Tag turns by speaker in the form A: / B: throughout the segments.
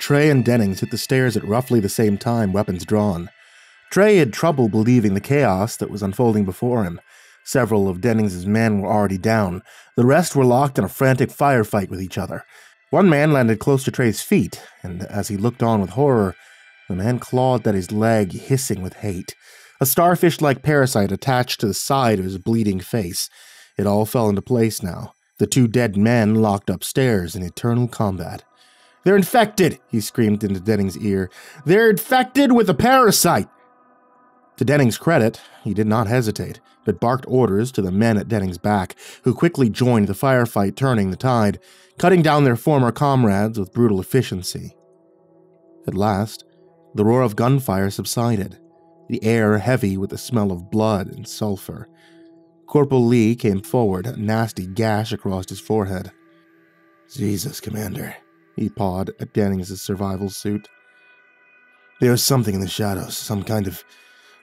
A: Trey and Dennings hit the stairs at roughly the same time, weapons drawn. Trey had trouble believing the chaos that was unfolding before him. Several of Dennings' men were already down. The rest were locked in a frantic firefight with each other. One man landed close to Trey's feet, and as he looked on with horror, the man clawed at his leg, hissing with hate. A starfish-like parasite attached to the side of his bleeding face. It all fell into place now. The two dead men locked upstairs in eternal combat. "They're infected!" he screamed into Dennings' ear. "They're infected with a parasite!" To Dennings' credit, he did not hesitate, but barked orders to the men at Dennings' back, who quickly joined the firefight, turning the tide, cutting down their former comrades with brutal efficiency. At last, the roar of gunfire subsided, the air heavy with the smell of blood and sulfur. Corporal Lee came forward, a nasty gash across his forehead. "Jesus, Commander," he pawed at Dennings' survival suit. "There was something in the shadows, some kind of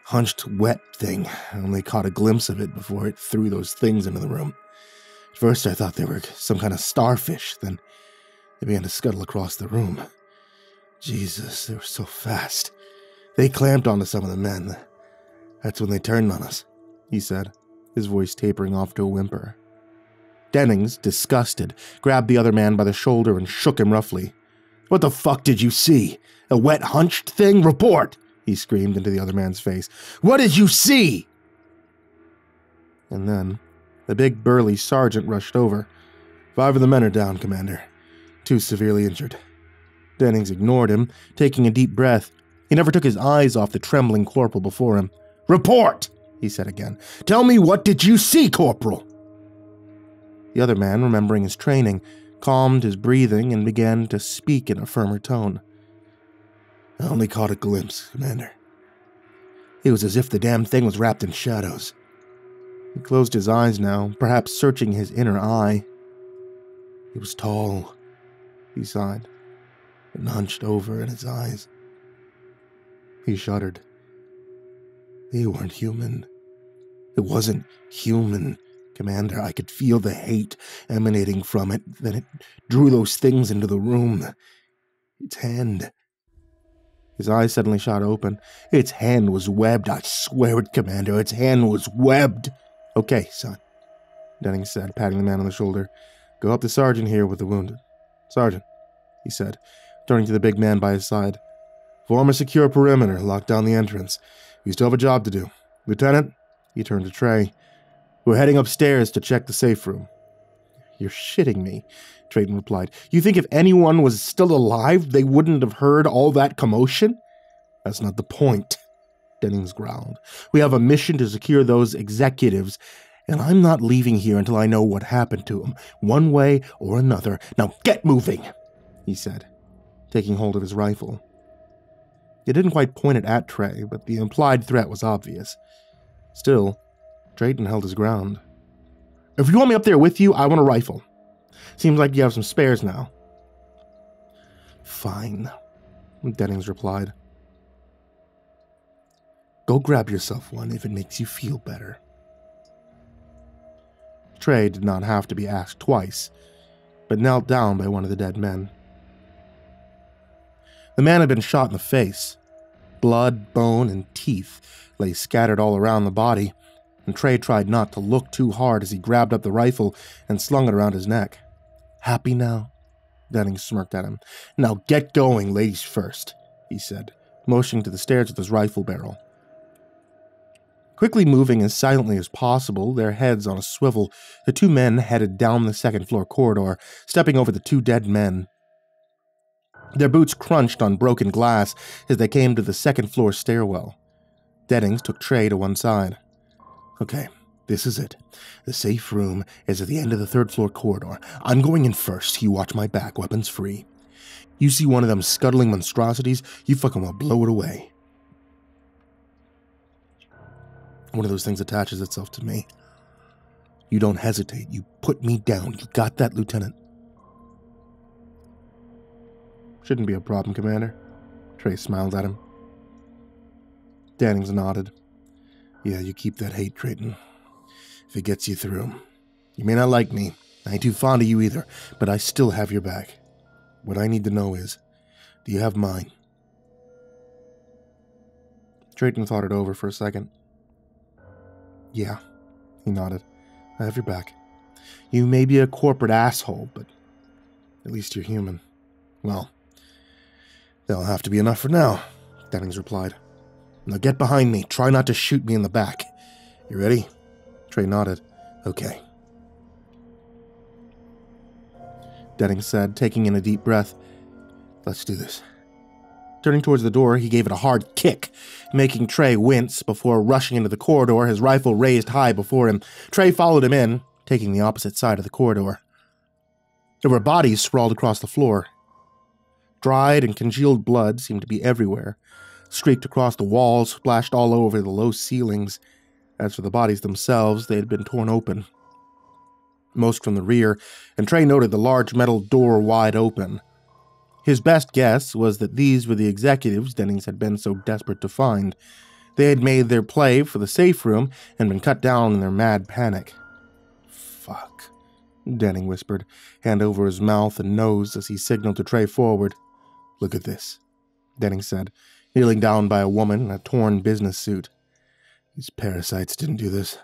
A: hunched wet thing. I only caught a glimpse of it before it threw those things into the room. At first I thought they were some kind of starfish, then they began to scuttle across the room. Jesus, they were so fast. They clamped onto some of the men. That's when they turned on us," he said, his voice tapering off to a whimper. Dennings, disgusted, grabbed the other man by the shoulder and shook him roughly. "What the fuck did you see? A wet hunched thing? Report!" he screamed into the other man's face. "What did you see?" And then, the big burly sergeant rushed over. "5 of the men are down, Commander. 2 severely injured." Dennings ignored him, taking a deep breath. He never took his eyes off the trembling corporal before him. "Report!" he said again. "Tell me, what did you see, Corporal?" The other man, remembering his training, calmed his breathing and began to speak in a firmer tone. "I only caught a glimpse, Commander. It was as if the damn thing was wrapped in shadows." He closed his eyes now, perhaps searching his inner eye. "It was tall," he sighed, and hunched over in his eyes. He shuddered. "They weren't human. It wasn't human, Commander. I could feel the hate emanating from it. Then it drew those things into the room. Its hand..." His eyes suddenly shot open. "Its hand was webbed. I swear it, Commander. Its hand was webbed." "Okay, son," Dennings said, patting the man on the shoulder. "Go help the sergeant here with the wounded." "Sergeant," he said, turning to the big man by his side. "Form a secure perimeter. Lock down the entrance. We still have a job to do. Lieutenant," he turned to Trey, "we're heading upstairs to check the safe room." "You're shitting me," Drayton replied. "You think if anyone was still alive, they wouldn't have heard all that commotion?" "That's not the point," Dennings growled. "We have a mission to secure those executives, and I'm not leaving here until I know what happened to them, one way or another. Now get moving," he said, taking hold of his rifle. He didn't quite point it at Trey, but the implied threat was obvious. Still, Drayton held his ground. "If you want me up there with you, I want a rifle. Seems like you have some spares now." "Fine," Dennings replied. "Go grab yourself one if it makes you feel better." Trey did not have to be asked twice, but knelt down by one of the dead men. The man had been shot in the face. Blood, bone, and teeth lay scattered all around the body, and Trey tried not to look too hard as he grabbed up the rifle and slung it around his neck. "Happy now?" Dennings smirked at him. "Now get going, ladies first," he said, motioning to the stairs with his rifle barrel. Quickly moving as silently as possible, their heads on a swivel, the 2 men headed down the second-floor corridor, stepping over the 2 dead men. Their boots crunched on broken glass as they came to the second-floor stairwell. Dennings took Trey to one side. "Okay, this is it. The safe room is at the end of the 3rd-floor corridor. I'm going in first. You watch my back, weapons free. You see one of them scuttling monstrosities, you fucking will blow it away. One of those things attaches itself to me. You don't hesitate. You put me down. You got that, Lieutenant?" "Shouldn't be a problem, Commander." Trey smiled at him. Dennings nodded. "Yeah, you keep that hate, Drayton. If it gets you through. You may not like me. I ain't too fond of you either, but I still have your back. What I need to know is, Do you have mine? Drayton thought it over for a second. Yeah, he nodded. I have your back. You may be a corporate asshole, but at least you're human. Well, that'll have to be enough for now, Dennings replied. Now get behind me. Try not to shoot me in the back. You ready? Trey nodded. Okay. Dennings said, taking in a deep breath. Let's do this. Turning towards the door, he gave it a hard kick, making Trey wince before rushing into the corridor, his rifle raised high before him. Trey followed him in, taking the opposite side of the corridor. There were bodies sprawled across the floor. Dried and congealed blood seemed to be everywhere, streaked across the walls, splashed all over the low ceilings. As for the bodies themselves, they had been torn open. Most from the rear, and Trey noted the large metal door wide open. His best guess was that these were the executives Dennings had been so desperate to find. They had made their play for the safe room and been cut down in their mad panic. Fuck, Denning whispered, hand over his mouth and nose as he signaled to Trey forward. Look at this, Denning said, kneeling down by a woman in a torn business suit. These parasites didn't do this.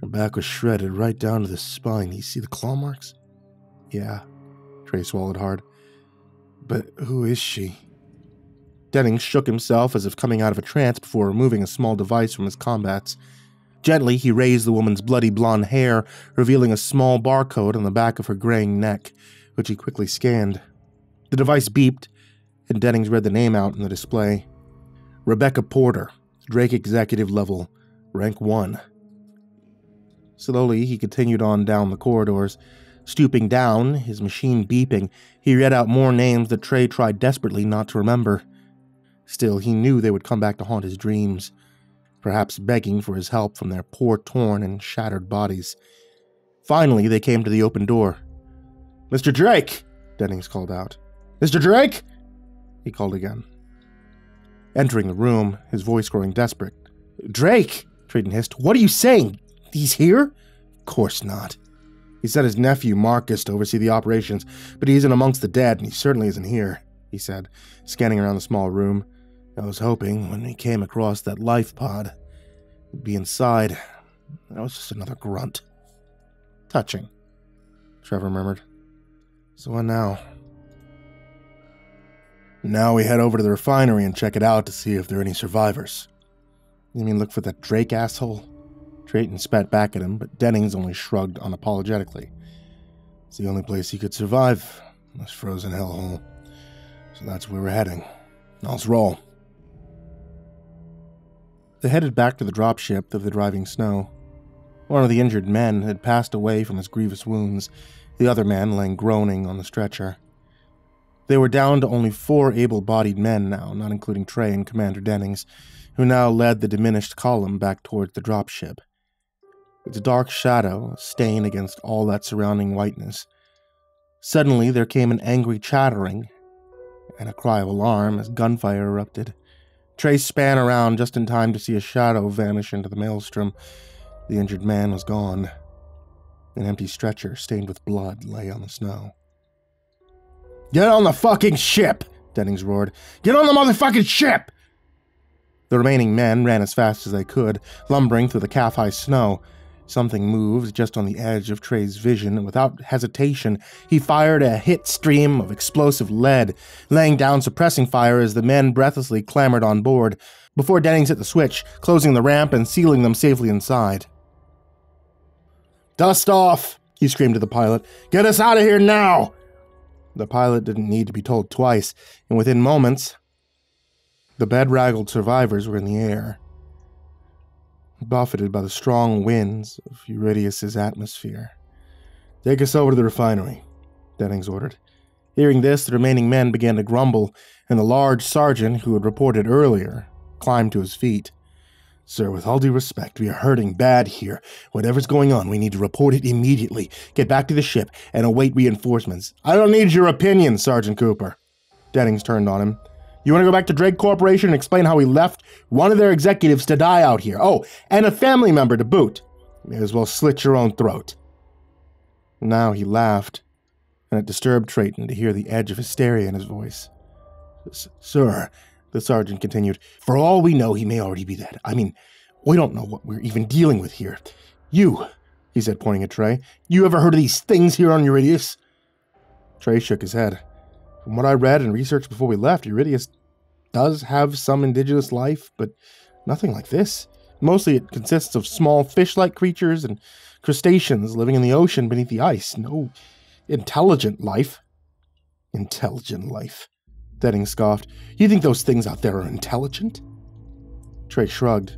A: Her back was shredded right down to the spine. You see the claw marks? Yeah, Trey swallowed hard. But who is she? Denning shook himself as if coming out of a trance before removing a small device from his combats. Gently, he raised the woman's bloody blonde hair, revealing a small barcode on the back of her graying neck, which he quickly scanned. The device beeped, and Dennings read the name out in the display. Rebecca Porter, Drake Executive Level, Rank 1. Slowly, he continued on down the corridors. Stooping down, his machine beeping, he read out more names that Trey tried desperately not to remember. Still, he knew they would come back to haunt his dreams, perhaps begging for his help from their poor torn and shattered bodies. Finally, they came to the open door. Mr. Drake! Dennings called out. Mr. Drake! He called again. Entering the room, his voice growing desperate. Drake! Drayton hissed. What are you saying? He's here? Of course not. He said his nephew, Marcus, to oversee the operations, but he isn't amongst the dead, and he certainly isn't here, he said, scanning around the small room. I was hoping, when we came across that life pod, he'd be inside. That was just another grunt. Touching, Trevor murmured. So what now? Now we head over to the refinery and check it out to see if there are any survivors. You mean look for that Drake asshole? Drayton spat back at him, but Dennings only shrugged unapologetically. It's the only place he could survive, this frozen hellhole. So that's where we're heading. Now let's roll. They headed back to the dropship through the driving snow. One of the injured men had passed away from his grievous wounds, the other man laying groaning on the stretcher. They were down to only 4 able-bodied men now, not including Trey and Commander Dennings, who now led the diminished column back towards the dropship. Its dark shadow, a stain against all that surrounding whiteness. Suddenly there came an angry chattering and a cry of alarm as gunfire erupted. Trey span around just in time to see a shadow vanish into the maelstrom. The injured man was gone. An empty stretcher stained with blood lay on the snow. Get on the fucking ship! Dennings roared. Get on the motherfucking ship! The remaining men ran as fast as they could, lumbering through the calf-high snow. Something moved just on the edge of Trey's vision, and without hesitation, he fired a hit stream of explosive lead, laying down suppressing fire as the men breathlessly clambered on board, before Dennings hit the switch, closing the ramp and sealing them safely inside. Dust off! He screamed to the pilot. Get us out of here now! The pilot didn't need to be told twice, and within moments, the bedraggled survivors were in the air, buffeted by the strong winds of Eurydius's atmosphere. Take us over to the refinery, Dennings ordered. Hearing this, the remaining men began to grumble, and the large sergeant who had reported earlier climbed to his feet. Sir, with all due respect, we are hurting bad here. Whatever's going on, we need to report it immediately. Get back to the ship and await reinforcements. I don't need your opinion, Sergeant Cooper. Dennings turned on him. You want to go back to Drake Corporation and explain how we left one of their executives to die out here? Oh, and a family member to boot. May as well slit your own throat. Now he laughed, and it disturbed Drayton to hear the edge of hysteria in his voice. Sir, the sergeant continued, for all we know, he may already be dead. I mean, we don't know what we're even dealing with here. You, he said, pointing at Trey, you ever heard of these things here on Eurydius? Trey shook his head. From what I read and researched before we left, Eurydius does have some indigenous life, but nothing like this. Mostly it consists of small fish-like creatures and crustaceans living in the ocean beneath the ice. No intelligent life. Intelligent life. Denning scoffed. You think those things out there are intelligent? Trey shrugged.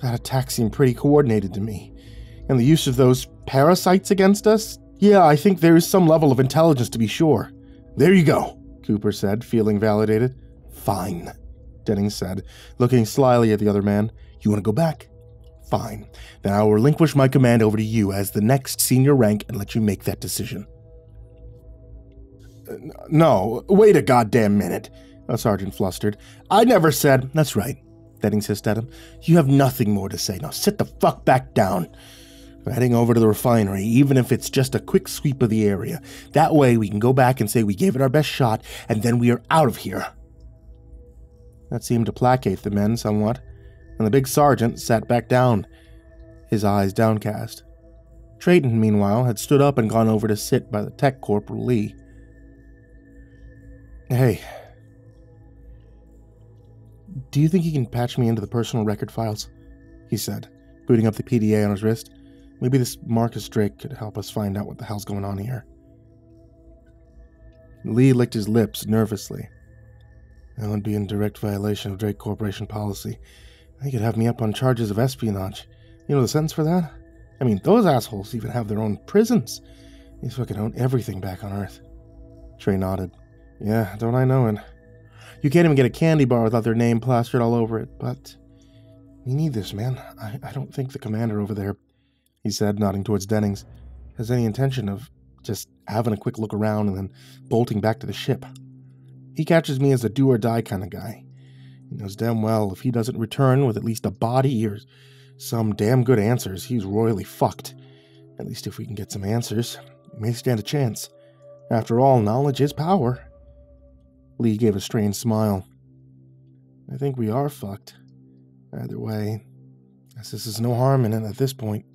A: That attack seemed pretty coordinated to me. And the use of those parasites against us? Yeah, I think there is some level of intelligence to be sure. There you go, Cooper said, feeling validated. Fine, Denning said, looking slyly at the other man. You want to go back? Fine. Then I will relinquish my command over to you as the next senior rank and let you make that decision. No, wait a goddamn minute, a sergeant flustered. I never said... That's right, Denning hissed at him. You have nothing more to say. Now sit the fuck back down. We're heading over to the refinery, even if it's just a quick sweep of the area. That way we can go back and say we gave it our best shot, and then we are out of here. That seemed to placate the men somewhat, and the big sergeant sat back down, his eyes downcast. Trayton, meanwhile, had stood up and gone over to sit by the tech corporal Lee. Hey, do you think you can patch me into the personal record files? He said, booting up the PDA on his wrist. Maybe this Marcus Drake could help us find out what the hell's going on here. Lee licked his lips nervously. That would be in direct violation of Drake Corporation policy. They could have me up on charges of espionage. You know the sentence for that? I mean, those assholes even have their own prisons. They fucking own everything back on Earth. Trey nodded. Yeah, don't I know it. You can't even get a candy bar without their name plastered all over it, but... We need this, man. I don't think the commander over there, he said, nodding towards Dennings, has any intention of just having a quick look around and then bolting back to the ship. He catches me as a do-or-die kind of guy. He knows damn well if he doesn't return with at least a body or some damn good answers, he's royally fucked. At least if we can get some answers, we may stand a chance. After all, knowledge is power. Lee gave a strange smile. I think we are fucked. Either way, guess this is no harm in it at this point.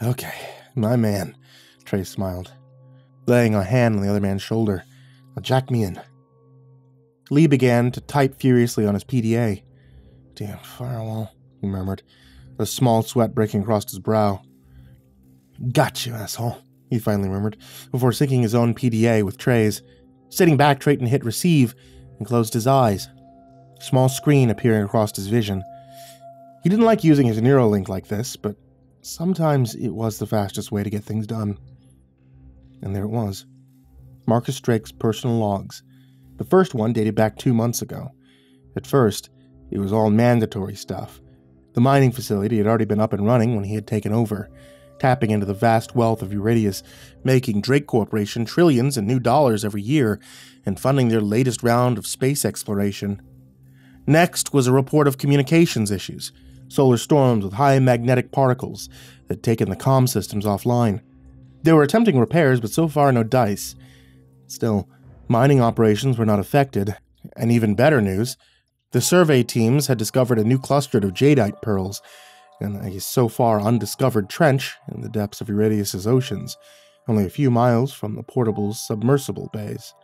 A: Okay, my man, Trey smiled, laying a hand on the other man's shoulder. Now jack me in. Lee began to type furiously on his PDA. Damn firewall, he murmured, a small sweat breaking across his brow. Got you, asshole, he finally murmured, before syncing his own PDA with Trey's. Sitting back, Trayton hit receive and closed his eyes. A small screen appearing across his vision. He didn't like using his Neuralink like this, but sometimes it was the fastest way to get things done. And there it was. Marcus Drake's personal logs. The first one dated back 2 months ago. At first, it was all mandatory stuff. The mining facility had already been up and running when he had taken over, tapping into the vast wealth of Eurydius, making Drake Corporation trillions in new dollars every year, and funding their latest round of space exploration. Next was a report of communications issues, solar storms with high magnetic particles that had taken the comm systems offline. They were attempting repairs, but so far no dice. Still, mining operations were not affected, and even better news, the survey teams had discovered a new cluster of jadeite pearls, in a so far undiscovered trench in the depths of Eurydius's oceans, only a few miles from the portable's submersible bays.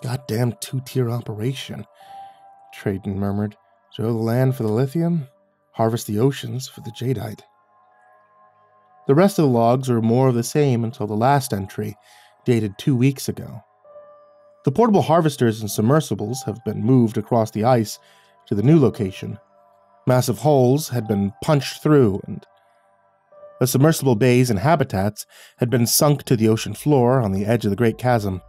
A: Goddamn two-tier operation, Trayton murmured. Drill the land for the lithium, harvest the oceans for the jadeite. The rest of the logs were more of the same until the last entry, dated 2 weeks ago. The portable harvesters and submersibles have been moved across the ice to the new location. Massive holes had been punched through, and the submersible bays and habitats had been sunk to the ocean floor on the edge of the Great Chasm.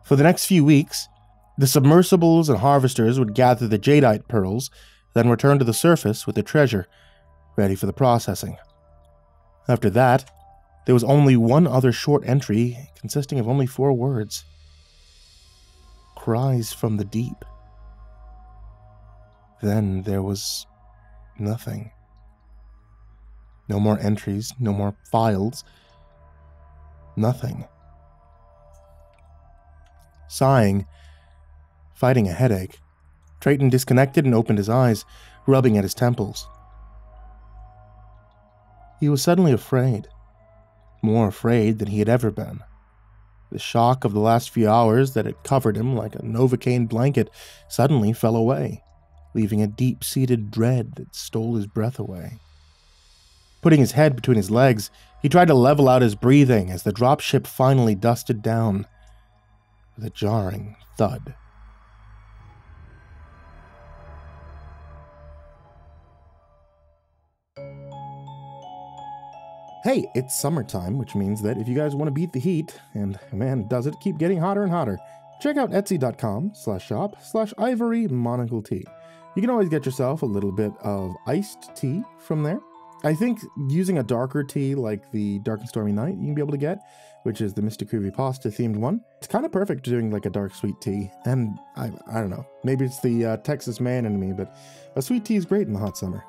A: For the next few weeks, the submersibles and harvesters would gather the jadeite pearls, then return to the surface with the treasure, ready for the processing. After that, there was only one other short entry consisting of only 4 words. Cries from the deep. Then there was nothing. No more entries, no more files. Nothing. Sighing, fighting a headache, Drayton disconnected and opened his eyes, rubbing at his temples. He was suddenly afraid, more afraid than he had ever been. The shock of the last few hours that had covered him like a Novocaine blanket suddenly fell away, leaving a deep-seated dread that stole his breath away. Putting his head between his legs, he tried to level out his breathing as the dropship finally dusted down with a jarring thud. Hey, it's summertime, which means that if you guys want to beat the heat, and man, does it keep getting hotter and hotter, check out etsy.com/shop/ivorymonocletea. You can always get yourself a little bit of iced tea from there. I think using a darker tea like the Dark and Stormy Night you can be able to get, which is the Mr. Creepypasta themed one. It's kind of perfect doing like a dark sweet tea, and I don't know, maybe it's the Texas man in me, but a sweet tea is great in the hot summer.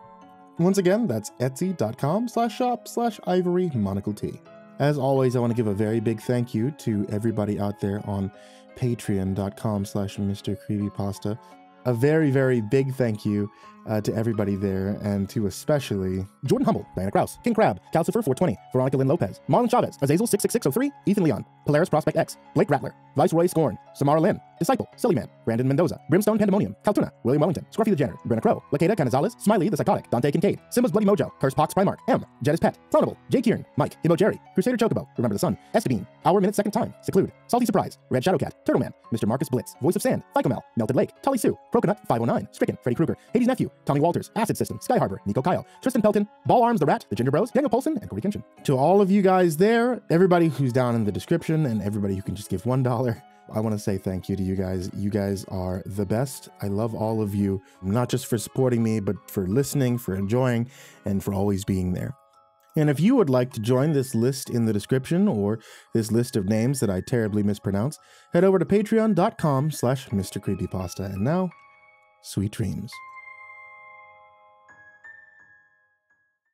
A: Once again, that's etsy.com/shop/ivorymonocletea. As always, I want to give a very big thank you to everybody out there on patreon.com/Mr. Creepypasta. A very, very big thank you to everybody there, and to especially Jordan Humble, Diana Kraus, King Crab, Calcifer420, Veronica Lynn Lopez, Marlon Chavez, Azazel66603, Ethan Leon, Polaris Prospect X, Blake Rattler, Viceroy Scorn, Samara Lynn, Disciple, Sillyman, Brandon Mendoza, Brimstone Pandemonium, Caltuna, William Wellington, Scruffy the Janitor, Brenna Crow, Lakeda Canizales, Smiley the Psychotic, Dante Kincaid, Simba's Bloody Mojo, Curse Pox Primarch, M, Jettis Pet, Clonable, Jay Kieran, Mike, Himo Jerry, Crusader Chocobo, Remember the Sun, Estebean, Hour Minute Second Time, Seclude, Salty Surprise, Red Shadowcat, Turtleman, Mr. Marcus Blitz, Voice of Sand, Phycomel, Melted Lake, Tully Sue, Croconut 509, Stricken, Freddy Krueger, Hades Nephew, Tommy Walters, Acid System, Sky Harbor, Nico Kyle, Tristan Pelton, Ball Arms the Rat, The Ginger Bros, Daniel Polson, and Corey Kinchin. To all of you guys there, everybody who's down in the description, and everybody who can just give $1, I want to say thank you to you guys. You guys are the best. I love all of you, not just for supporting me, but for listening, for enjoying, and for always being there. And if you would like to join this list in the description, or this list of names that I terribly mispronounce, head over to patreon.com/Mr. Creepypasta. And now, sweet dreams.